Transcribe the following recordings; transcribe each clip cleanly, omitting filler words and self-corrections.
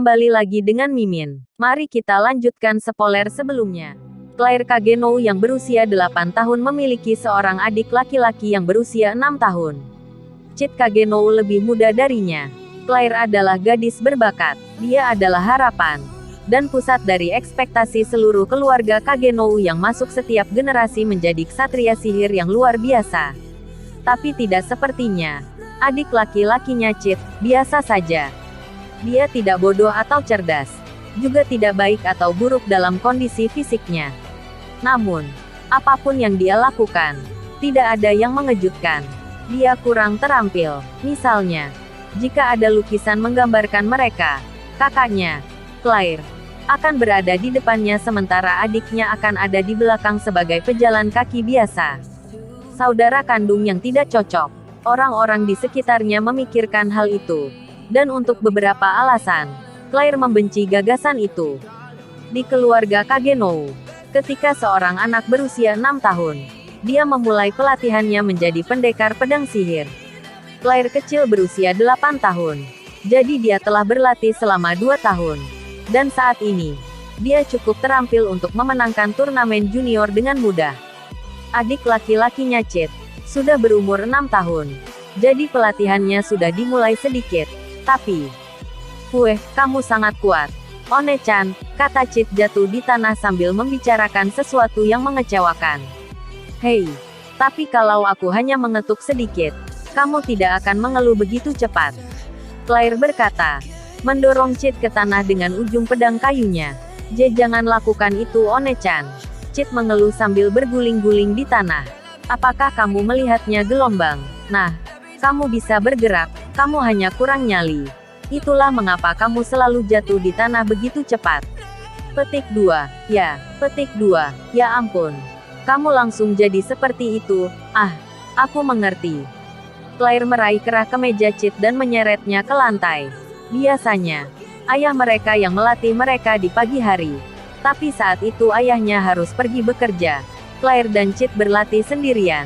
kembali lagi dengan Mimin. Mari kita lanjutkan spoiler sebelumnya. Claire Kageno yang berusia 8 tahun memiliki seorang adik laki-laki yang berusia 6 tahun. Chit Kageno lebih muda darinya. Claire adalah gadis berbakat. Dia adalah harapan dan pusat dari ekspektasi seluruh keluarga Kageno yang masuk setiap generasi menjadi ksatria sihir yang luar biasa. Tapi tidak sepertinya. Adik laki-lakinya Chit, biasa saja. Dia tidak bodoh atau cerdas, juga tidak baik atau buruk dalam kondisi fisiknya. Namun, apapun yang dia lakukan, tidak ada yang mengejutkan. Dia kurang terampil. Misalnya, jika ada lukisan menggambarkan mereka, kakaknya, Claire, akan berada di depannya sementara adiknya akan ada di belakang sebagai pejalan kaki biasa. Saudara kandung yang tidak cocok. Orang-orang di sekitarnya memikirkan hal itu. Dan untuk beberapa alasan, Claire membenci gagasan itu. Di keluarga Kageno, ketika seorang anak berusia 6 tahun, dia memulai pelatihannya menjadi pendekar pedang sihir. Claire kecil berusia 8 tahun, jadi dia telah berlatih selama 2 tahun. Dan saat ini, dia cukup terampil untuk memenangkan turnamen junior dengan mudah. Adik laki-lakinya Chit, sudah berumur 6 tahun, jadi pelatihannya sudah dimulai sedikit. Tapi, kamu sangat kuat. One-chan, kata Chit jatuh di tanah sambil membicarakan sesuatu yang mengecewakan. Hei, tapi kalau aku hanya mengetuk sedikit, kamu tidak akan mengeluh begitu cepat. Claire berkata, mendorong Chit ke tanah dengan ujung pedang kayunya. Jangan lakukan itu One-chan. Chit mengeluh sambil berguling-guling di tanah. Apakah kamu melihatnya gelombang? Nah, kamu bisa bergerak. Kamu hanya kurang nyali. Itulah mengapa kamu selalu jatuh di tanah begitu cepat. Petik 2. Ya, petik 2. Ya ampun. Kamu langsung jadi seperti itu. Aku mengerti. Claire meraih kerah kemeja Chit dan menyeretnya ke lantai. Biasanya, ayah mereka yang melatih mereka di pagi hari. Tapi saat itu ayahnya harus pergi bekerja. Claire dan Chit berlatih sendirian.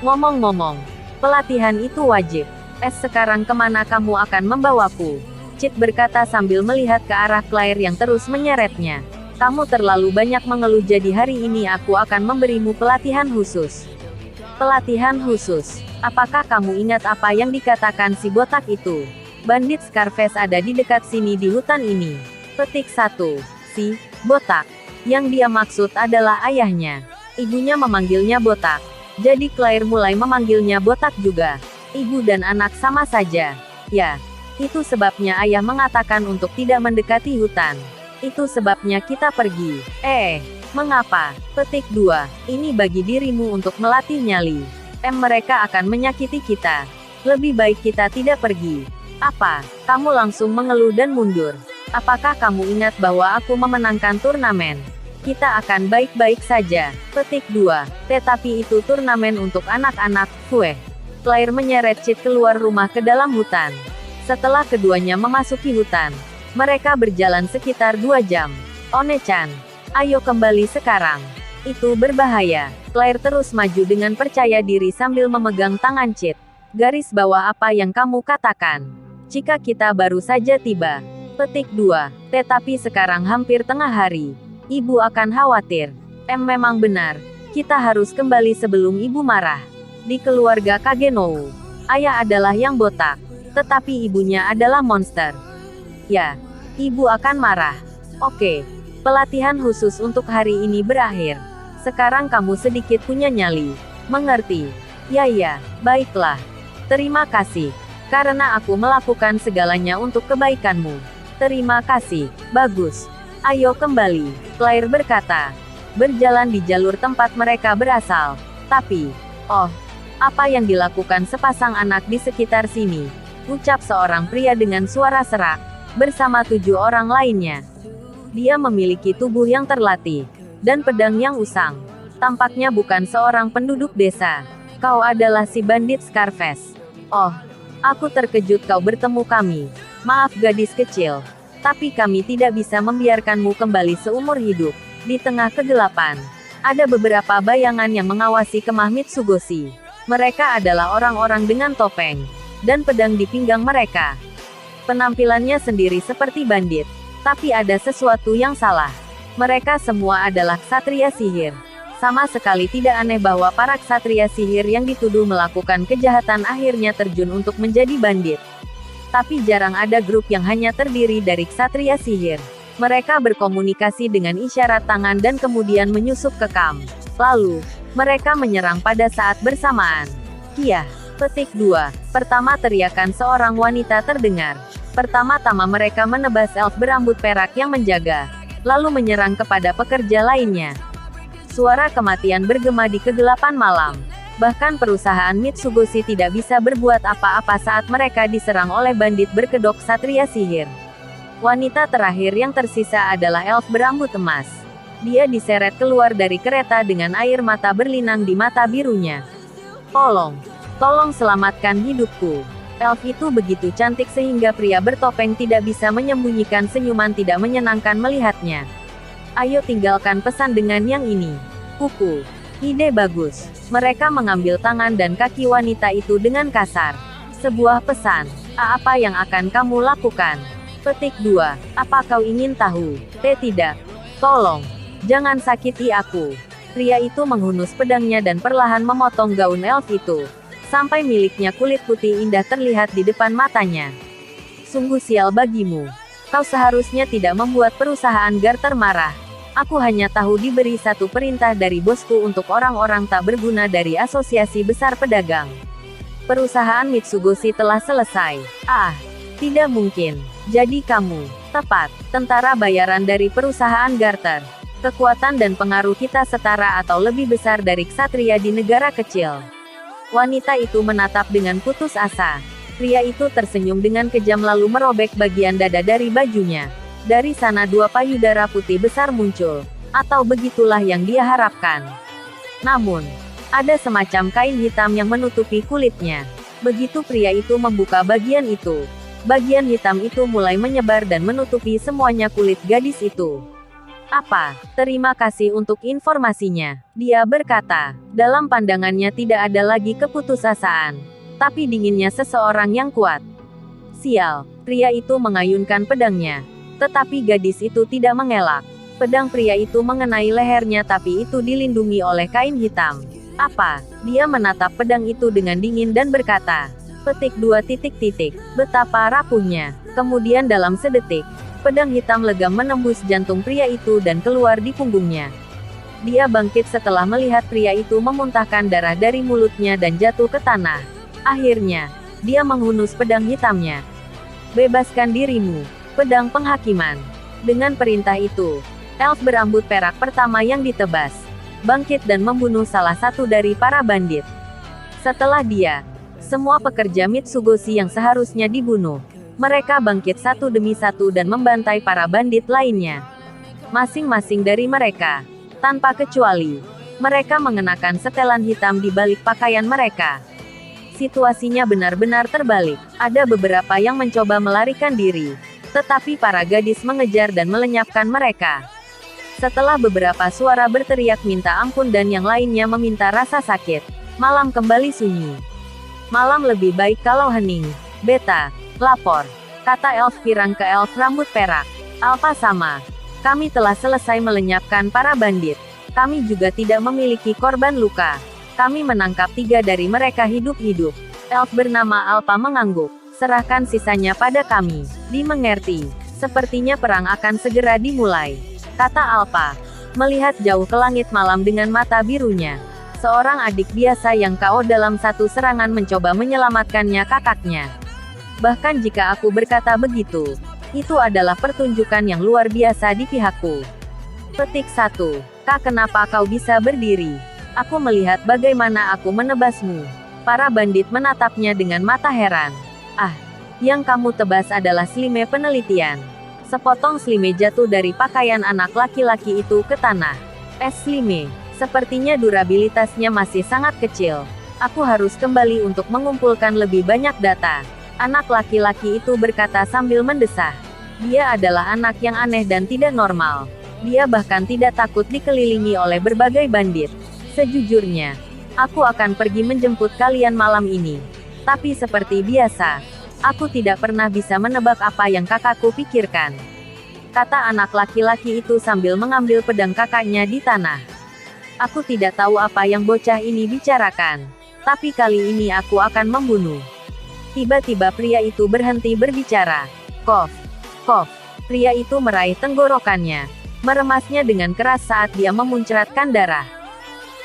Ngomong-ngomong, pelatihan itu wajib. Sekarang kemana kamu akan membawaku? Chit berkata sambil melihat ke arah Claire yang terus menyeretnya. Kamu terlalu banyak mengeluh jadi hari ini aku akan memberimu pelatihan khusus. Pelatihan khusus? Apakah kamu ingat apa yang dikatakan si botak itu? Bandit Scarface ada di dekat sini di hutan ini. Petik 1. Si botak. Yang dia maksud adalah ayahnya. Ibunya memanggilnya botak. Jadi Claire mulai memanggilnya botak juga. Ibu dan anak sama saja. Ya, itu sebabnya ayah mengatakan untuk tidak mendekati hutan. Itu sebabnya kita pergi. Mengapa? Petik 2. Ini bagi dirimu untuk melatih nyali. Mereka akan menyakiti kita. Lebih baik kita tidak pergi. Apa? Kamu langsung mengeluh dan mundur. Apakah kamu ingat bahwa aku memenangkan turnamen? Kita akan baik-baik saja. Petik 2. Tetapi itu turnamen untuk anak-anak. Claire menyeret Chit keluar rumah ke dalam hutan. Setelah keduanya memasuki hutan, mereka berjalan sekitar 2 jam. One-chan, ayo kembali sekarang. Itu berbahaya. Claire terus maju dengan percaya diri sambil memegang tangan Chit. Garis bawah apa yang kamu katakan. Jika kita baru saja tiba. Petik 2. Tetapi sekarang hampir tengah hari. Ibu akan khawatir. Memang benar. Kita harus kembali sebelum ibu marah. Di keluarga Kageno, ayah adalah yang botak, tetapi ibunya adalah monster. Ya, ibu akan marah. Oke, pelatihan khusus untuk hari ini berakhir. Sekarang kamu sedikit punya nyali. Mengerti? Ya, baiklah. Terima kasih. Karena aku melakukan segalanya untuk kebaikanmu. Terima kasih. Bagus. Ayo kembali. Claire berkata. Berjalan di jalur tempat mereka berasal. Tapi, apa yang dilakukan sepasang anak di sekitar sini? Ucap seorang pria dengan suara serak, bersama 7 orang lainnya. Dia memiliki tubuh yang terlatih, dan pedang yang usang. Tampaknya bukan seorang penduduk desa. Kau adalah si bandit Scarface. Aku terkejut kau bertemu kami. Maaf gadis kecil. Tapi kami tidak bisa membiarkanmu kembali seumur hidup. Di tengah kegelapan, ada beberapa bayangan yang mengawasi kemah Mitsugoshi. Mereka adalah orang-orang dengan topeng dan pedang di pinggang mereka. Penampilannya sendiri seperti bandit. Tapi ada sesuatu yang salah. Mereka semua adalah ksatria sihir. Sama sekali tidak aneh bahwa para ksatria sihir yang dituduh melakukan kejahatan akhirnya terjun untuk menjadi bandit. Tapi jarang ada grup yang hanya terdiri dari ksatria sihir. Mereka berkomunikasi dengan isyarat tangan dan kemudian menyusup ke kamp. Lalu, mereka menyerang pada saat bersamaan. Kia. Petik 2. Pertama teriakan seorang wanita terdengar. Pertama-tama mereka menebas elf berambut perak yang menjaga, lalu menyerang kepada pekerja lainnya. Suara kematian bergema di kegelapan malam. Bahkan perusahaan Mitsugoshi tidak bisa berbuat apa-apa saat mereka diserang oleh bandit berkedok ksatria sihir. Wanita terakhir yang tersisa adalah elf berambut emas. Dia diseret keluar dari kereta dengan air mata berlinang di mata birunya. Tolong selamatkan hidupku. Elf itu begitu cantik sehingga pria bertopeng tidak bisa menyembunyikan senyuman tidak menyenangkan melihatnya. Ayo tinggalkan pesan dengan yang ini. Kuku. Ide bagus. Mereka mengambil tangan dan kaki wanita itu dengan kasar. Sebuah pesan. Apa yang akan kamu lakukan? Petik 2. Apa kau ingin tahu? Tidak. Tolong. Jangan sakiti aku. Pria itu menghunus pedangnya dan perlahan memotong gaun elf itu. Sampai miliknya kulit putih indah terlihat di depan matanya. Sungguh sial bagimu. Kau seharusnya tidak membuat perusahaan Garter marah. Aku hanya tahu diberi satu perintah dari bosku untuk orang-orang tak berguna dari Asosiasi Besar Pedagang. Perusahaan Mitsugoshi telah selesai. Tidak mungkin. Jadi kamu, tepat, tentara bayaran dari perusahaan Garter. Kekuatan dan pengaruh kita setara atau lebih besar dari ksatria di negara kecil. Wanita itu menatap dengan putus asa. Pria itu tersenyum dengan kejam lalu merobek bagian dada dari bajunya. Dari sana dua payudara putih besar muncul. Atau begitulah yang dia harapkan. Namun, ada semacam kain hitam yang menutupi kulitnya. Begitu pria itu membuka bagian itu, bagian hitam itu mulai menyebar dan menutupi semuanya kulit gadis itu. Terima kasih untuk informasinya, dia berkata. Dalam pandangannya tidak ada lagi keputusasaan, tapi dinginnya seseorang yang kuat. Sial, pria itu mengayunkan pedangnya. Tetapi gadis itu tidak mengelak. Pedang pria itu mengenai lehernya tapi itu dilindungi oleh kain hitam. Dia menatap pedang itu dengan dingin dan berkata. Petik 2. Betapa rapuhnya. Kemudian dalam sedetik, pedang hitam legam menembus jantung pria itu dan keluar di punggungnya. Dia bangkit setelah melihat pria itu memuntahkan darah dari mulutnya dan jatuh ke tanah. Akhirnya, dia menghunus pedang hitamnya. Bebaskan dirimu, pedang penghakiman. Dengan perintah itu, elf berambut perak pertama yang ditebas, bangkit dan membunuh salah satu dari para bandit. Setelah dia, semua pekerja Mitsugoshi yang seharusnya dibunuh. Mereka bangkit satu demi satu dan membantai para bandit lainnya. Masing-masing dari mereka, tanpa kecuali, mereka mengenakan setelan hitam di balik pakaian mereka. Situasinya benar-benar terbalik. Ada beberapa yang mencoba melarikan diri, tetapi para gadis mengejar dan melenyapkan mereka. Setelah beberapa suara berteriak minta ampun dan yang lainnya meminta rasa sakit, malam kembali sunyi. Malam lebih baik kalau hening. Beta, lapor, kata elf pirang ke elf rambut perak. Alpha sama. Kami telah selesai melenyapkan para bandit. Kami juga tidak memiliki korban luka. Kami menangkap 3 dari mereka hidup-hidup. Elf bernama Alpha mengangguk. Serahkan sisanya pada kami. Dimengerti. Sepertinya perang akan segera dimulai, kata Alpha, melihat jauh ke langit malam dengan mata birunya. Seorang adik biasa yang KO dalam satu serangan mencoba menyelamatkannya kakaknya. Bahkan jika aku berkata begitu, itu adalah pertunjukan yang luar biasa di pihakku. Petik 1. Kak, kenapa kau bisa berdiri? Aku melihat bagaimana aku menebasmu. Para bandit menatapnya dengan mata heran. Yang kamu tebas adalah slime penelitian. Sepotong slime jatuh dari pakaian anak laki-laki itu ke tanah. Slime. Sepertinya durabilitasnya masih sangat kecil. Aku harus kembali untuk mengumpulkan lebih banyak data. Anak laki-laki itu berkata sambil mendesah. Dia adalah anak yang aneh dan tidak normal. Dia bahkan tidak takut dikelilingi oleh berbagai bandit. Sejujurnya, aku akan pergi menjemput kalian malam ini. Tapi seperti biasa, Aku tidak pernah bisa menebak apa yang kakakku pikirkan, kata anak laki-laki itu sambil mengambil pedang kakaknya di tanah. Aku tidak tahu apa yang bocah ini bicarakan, tapi kali ini aku akan membunuh. Tiba-tiba pria itu berhenti berbicara. Kof, kof. Pria itu meraih tenggorokannya, meremasnya dengan keras saat dia memuncratkan darah.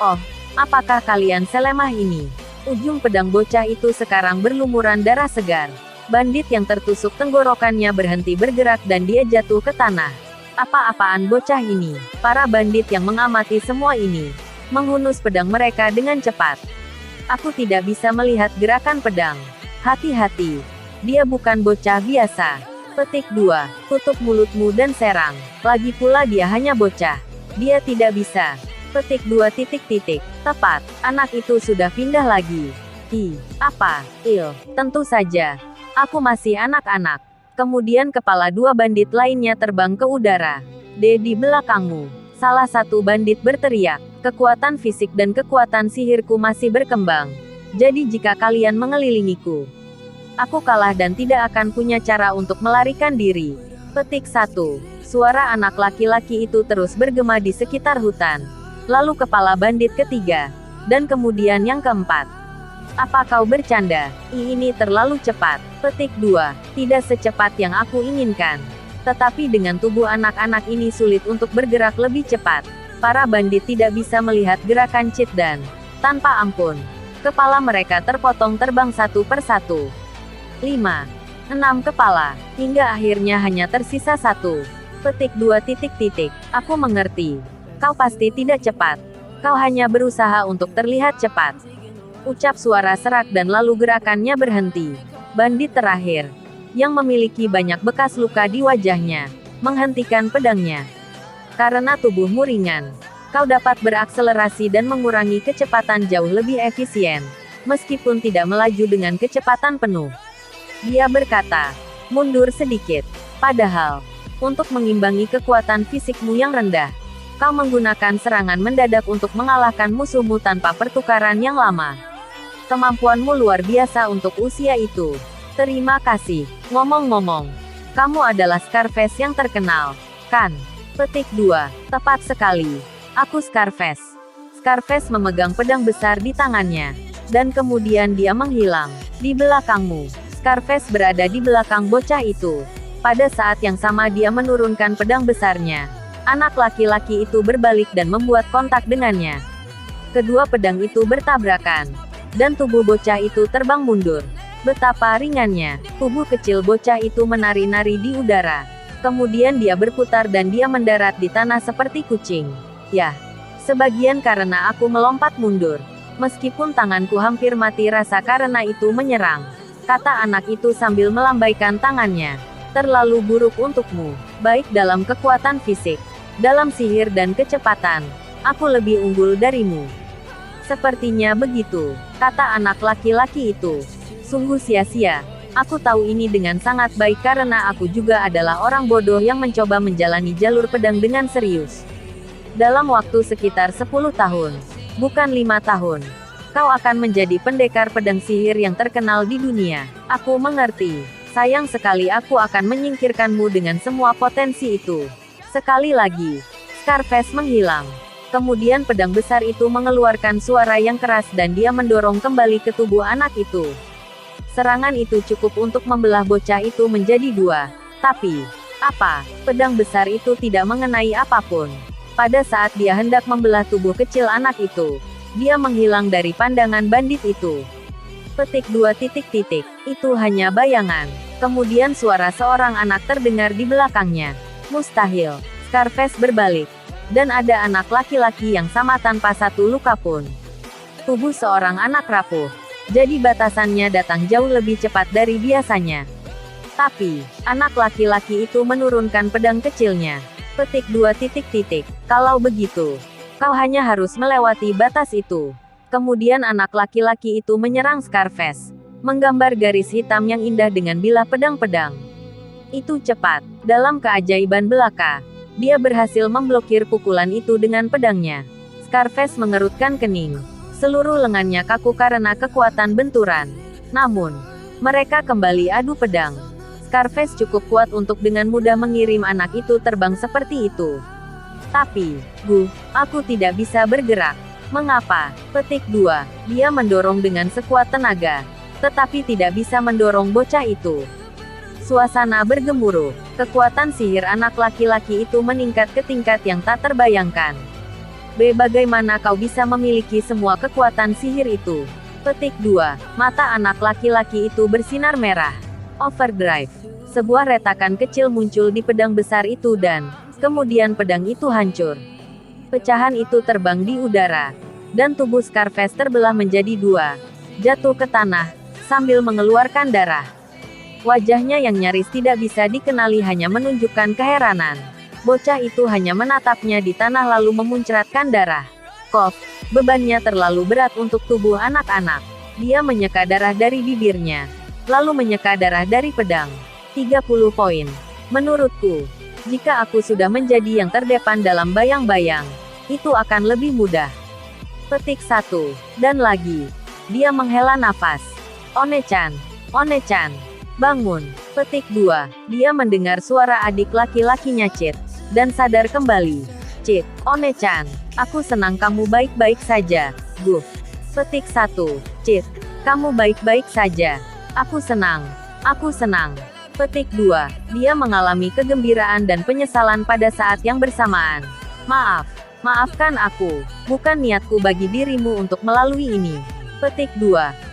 Oh, apakah kalian selemah ini? Ujung pedang bocah itu sekarang berlumuran darah segar. Bandit yang tertusuk tenggorokannya berhenti bergerak dan dia jatuh ke tanah. Apa-apaan bocah ini? Para bandit yang mengamati semua ini menghunus pedang mereka dengan cepat. Aku tidak bisa melihat gerakan pedang. Hati-hati. Dia bukan bocah biasa. Petik 2. Tutup mulutmu dan serang. Lagi pula dia hanya bocah. Dia tidak bisa. Petik 2. Tepat. Anak itu sudah pindah lagi. Apa? Tentu saja. Aku masih anak-anak. Kemudian kepala dua bandit lainnya terbang ke udara. Di belakangmu. Salah satu bandit berteriak. Kekuatan fisik dan kekuatan sihirku masih berkembang. Jadi jika kalian mengelilingiku, aku kalah dan tidak akan punya cara untuk melarikan diri. Petik 1. Suara anak laki-laki itu terus bergema di sekitar hutan. Lalu kepala bandit ketiga. Dan kemudian yang keempat. Apa kau bercanda? Ini terlalu cepat. Petik 2. Tidak secepat yang aku inginkan. Tetapi dengan tubuh anak-anak ini sulit untuk bergerak lebih cepat. Para bandit tidak bisa melihat gerakan Cit dan, tanpa ampun, kepala mereka terpotong terbang satu persatu. 5. 6 kepala. Hingga akhirnya hanya tersisa 1. Petik 2. Aku mengerti. Kau pasti tidak cepat. Kau hanya berusaha untuk terlihat cepat. Ucap suara serak dan lalu gerakannya berhenti. Bandit terakhir, yang memiliki banyak bekas luka di wajahnya, menghentikan pedangnya. Karena tubuhmu ringan, kau dapat berakselerasi dan mengurangi kecepatan jauh lebih efisien, meskipun tidak melaju dengan kecepatan penuh. Dia berkata, mundur sedikit. Padahal, untuk mengimbangi kekuatan fisikmu yang rendah, kau menggunakan serangan mendadak untuk mengalahkan musuhmu tanpa pertukaran yang lama. Kemampuanmu luar biasa untuk usia itu. Terima kasih. Ngomong-ngomong, kamu adalah Scarface yang terkenal, kan? Petik 2. Tepat sekali. Aku Scarface. Scarface memegang pedang besar di tangannya. Dan kemudian dia menghilang. Di belakangmu. Scarface berada di belakang bocah itu. Pada saat yang sama dia menurunkan pedang besarnya. Anak laki-laki itu berbalik dan membuat kontak dengannya. Kedua pedang itu bertabrakan. Dan tubuh bocah itu terbang mundur. Betapa ringannya. Tubuh kecil bocah itu menari-nari di udara. Kemudian dia berputar dan dia mendarat di tanah seperti kucing. Yah, sebagian karena aku melompat mundur. Meskipun tanganku hampir mati rasa karena itu menyerang, kata anak itu sambil melambaikan tangannya. Terlalu buruk untukmu. Baik dalam kekuatan fisik, dalam sihir dan kecepatan, aku lebih unggul darimu. Sepertinya begitu, kata anak laki-laki itu. Sungguh sia-sia. Aku tahu ini dengan sangat baik karena aku juga adalah orang bodoh yang mencoba menjalani jalur pedang dengan serius. Dalam waktu sekitar 10 tahun, bukan 5 tahun, kau akan menjadi pendekar pedang sihir yang terkenal di dunia. Aku mengerti. Sayang sekali aku akan menyingkirkanmu dengan semua potensi itu. Sekali lagi, Scarface menghilang. Kemudian pedang besar itu mengeluarkan suara yang keras dan dia mendorong kembali ke tubuh anak itu. Serangan itu cukup untuk membelah bocah itu menjadi dua. Tapi, apa? Pedang besar itu tidak mengenai apapun. Pada saat dia hendak membelah tubuh kecil anak itu, dia menghilang dari pandangan bandit itu. Petik 2. Itu hanya bayangan. Kemudian suara seorang anak terdengar di belakangnya. Mustahil. Scarface berbalik. Dan ada anak laki-laki yang sama tanpa satu luka pun. Tubuh seorang anak rapuh. Jadi batasannya datang jauh lebih cepat dari biasanya. Tapi, anak laki-laki itu menurunkan pedang kecilnya. Petik 2. Kalau begitu, kau hanya harus melewati batas itu. Kemudian anak laki-laki itu menyerang Scarface, menggambar garis hitam yang indah dengan bilah pedang-pedang. Itu cepat. Dalam keajaiban belaka, dia berhasil memblokir pukulan itu dengan pedangnya. Scarface mengerutkan kening. Seluruh lengannya kaku karena kekuatan benturan. Namun, Mereka kembali adu pedang. Scarface cukup kuat untuk dengan mudah mengirim anak itu terbang seperti itu. Tapi, aku tidak bisa bergerak. Mengapa? Petik 2. Dia mendorong dengan sekuat tenaga. Tetapi tidak bisa mendorong bocah itu. Suasana bergemuruh. Kekuatan sihir anak laki-laki itu meningkat ke tingkat yang tak terbayangkan. Bagaimana kau bisa memiliki semua kekuatan sihir itu? Petik 2. Mata anak laki-laki itu bersinar merah. Overdrive. Sebuah retakan kecil muncul di pedang besar itu dan kemudian pedang itu hancur. Pecahan itu terbang di udara. Dan tubuh Scarface terbelah menjadi dua. Jatuh ke tanah, sambil mengeluarkan darah. Wajahnya yang nyaris tidak bisa dikenali hanya menunjukkan keheranan. Bocah itu hanya menatapnya di tanah lalu memuncratkan darah. Kof, bebannya terlalu berat untuk tubuh anak-anak. Dia menyeka darah dari bibirnya. Lalu menyeka darah dari pedang. 30 poin. Menurutku, jika aku sudah menjadi yang terdepan dalam bayang-bayang, itu akan lebih mudah. Petik 1. Dan lagi. Dia menghela nafas. One-chan. One-chan. Bangun. Petik 2. Dia mendengar suara adik laki-lakinya Chit. Dan sadar kembali. Chit. One-chan. Aku senang kamu baik-baik saja. Petik 1. Chit. Kamu baik-baik saja. Aku senang. Aku senang. Petik 2. Dia mengalami kegembiraan dan penyesalan pada saat yang bersamaan. Maaf. Maafkan aku. Bukan niatku bagi dirimu untuk melalui ini. Petik 2.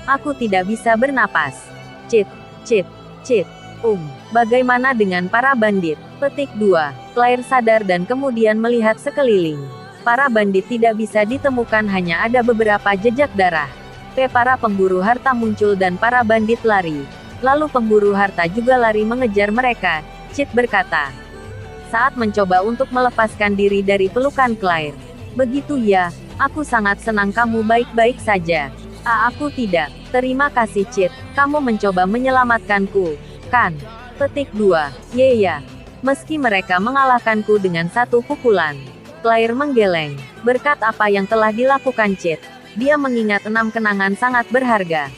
Aku tidak bisa bernapas. Chit. Chit. Chit. Bagaimana dengan para bandit? Petik 2. Claire sadar dan kemudian melihat sekeliling. Para bandit tidak bisa ditemukan, hanya ada beberapa jejak darah. Para pemburu harta muncul dan para bandit lari. Lalu pemburu harta juga lari mengejar mereka. Chit berkata. Saat mencoba untuk melepaskan diri dari pelukan Claire. Begitu ya, aku sangat senang kamu baik-baik saja. Aku tidak. Terima kasih Chit, kamu mencoba menyelamatkanku, kan? Petik 2. Ya. Meski mereka mengalahkanku dengan satu pukulan. Claire menggeleng. Berkat apa yang telah dilakukan Chit, dia mengingat 6 kenangan sangat berharga.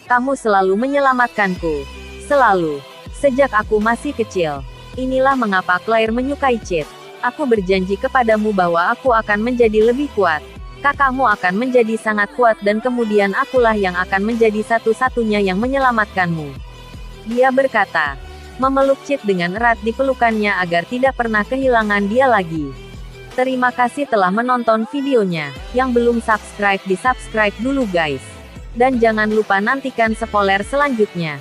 Kamu selalu menyelamatkanku. Selalu. Sejak aku masih kecil. Inilah mengapa Claire menyukai Chit. Aku berjanji kepadamu bahwa aku akan menjadi lebih kuat. Kakakmu akan menjadi sangat kuat dan kemudian akulah yang akan menjadi satu-satunya yang menyelamatkanmu. Dia berkata. Memeluk Chit dengan erat di pelukannya agar tidak pernah kehilangan dia lagi. Terima kasih telah menonton videonya. Yang belum subscribe di subscribe dulu guys. Dan jangan lupa nantikan spoiler selanjutnya.